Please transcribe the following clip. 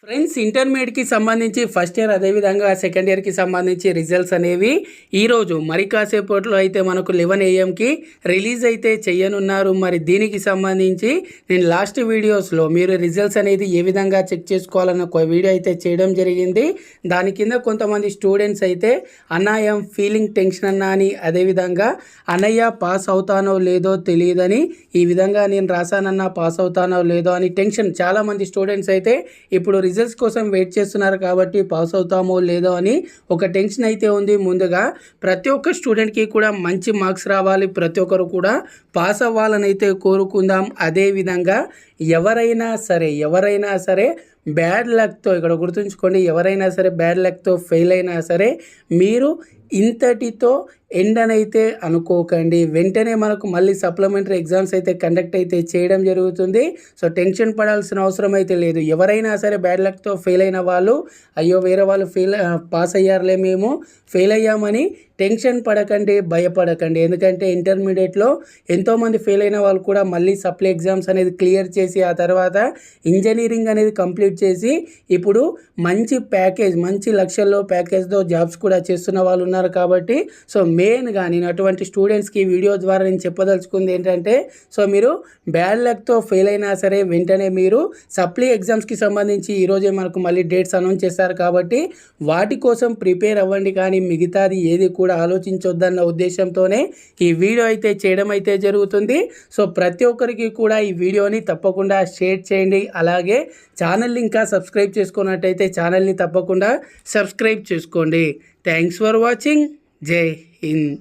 Friends, ఇంటర్మీడియట్కి సంబంధించి first year అదేవిధంగా second ఇయర్కి సంబంధించి రిజల్ట్స్ అనేవి ఈరోజు మరి కాసేపట్లో అయితే మనకు 11 AM రిలీజ్ అయితే చేయనున్నారు. మరి దీనికి సంబంధించి నేను లాస్ట్ వీడియోస్లో మీరు రిజల్ట్స్ అనేది ఏ విధంగా చెక్ చేసుకోవాలన్న ఒక వీడియో అయితే చేయడం జరిగింది. దాని కింద కొంతమంది స్టూడెంట్స్ అయితే అన్న ఐఎమ్ ఫీలింగ్ టెన్షన్ అన్నా అని, అదేవిధంగా అన్నయ్య పాస్ అవుతానో లేదో తెలియదని ఈ విధంగా నేను రాశానన్నా పాస్ అవుతానో లేదో అని టెన్షన్ చాలామంది స్టూడెంట్స్ అయితే ఇప్పుడు రిజల్ట్స్ కోసం వెయిట్ చేస్తున్నారు. కాబట్టి పాస్ అవుతామో లేదో అని ఒక టెన్షన్ అయితే ఉంది. ముందుగా ప్రతి ఒక్క స్టూడెంట్కి కూడా మంచి మార్క్స్ రావాలి, ప్రతి ఒక్కరు కూడా పాస్ అవ్వాలని అయితే కోరుకుందాం. అదేవిధంగా ఎవరైనా సరే బ్యాడ్ లక్తో, ఇక్కడ గుర్తుంచుకోండి, ఎవరైనా సరే బ్యాడ్ లక్తో ఫెయిల్ అయినా సరే మీరు ఇంతటితో ఎండ్ అని అయితే అనుకోకండి. వెంటనే మనకు మళ్ళీ సప్లిమెంటరీ ఎగ్జామ్స్ అయితే కండక్ట్ అయితే చేయడం జరుగుతుంది. సో టెన్షన్ పడాల్సిన అవసరం అయితే లేదు. ఎవరైనా సరే బ్యాడ్ లక్తో ఫెయిల్ అయిన వాళ్ళు, అయ్యో వేరే వాళ్ళు పాస్ అయ్యారులే మేము ఫెయిల్ అయ్యామని టెన్షన్ పడకండి, భయపడకండి. ఎందుకంటే ఇంటర్మీడియట్లో ఎంతోమంది ఫెయిల్ అయిన వాళ్ళు కూడా మళ్ళీ సప్లై ఎగ్జామ్స్ అనేది క్లియర్ చేసి ఆ తర్వాత ఇంజనీరింగ్ అనేది కంప్లీట్ చేసి ఇప్పుడు మంచి లక్షల్లో ప్యాకేజ్తో జాబ్స్ కూడా చేస్తున్న వాళ్ళు ఉన్నారు. కాబట్టి సో మెయిన్గా నేను అటువంటి స్టూడెంట్స్కి వీడియో ద్వారా నేను చెప్పదలుచుకుంది ఏంటంటే, సో మీరు బ్యాడ్ లక్తో ఫెయిల్ అయినా సరే వెంటనే మీరు సప్లీ ఎగ్జామ్స్కి సంబంధించి ఈరోజే మనకు మళ్ళీ డేట్స్ అనౌన్స్ చేశారు కాబట్టి వాటి కోసం ప్రిపేర్ అవ్వండి. కానీ మిగతాది ఏది కూడా ఆలోచించొద్దన్న ఉద్దేశంతోనే ఈ వీడియో అయితే చేయడం అయితే జరుగుతుంది. సో ప్రతి ఒక్కరికి కూడా ఈ వీడియోని తప్పకుండా షేర్ చేయండి. అలాగే ఛానల్ని ఇంకా సబ్స్క్రైబ్ చేసుకున్నట్టయితే ఛానల్ని తప్పకుండా సబ్స్క్రైబ్ చేసుకోండి. Thanks for watching. జై హింద్.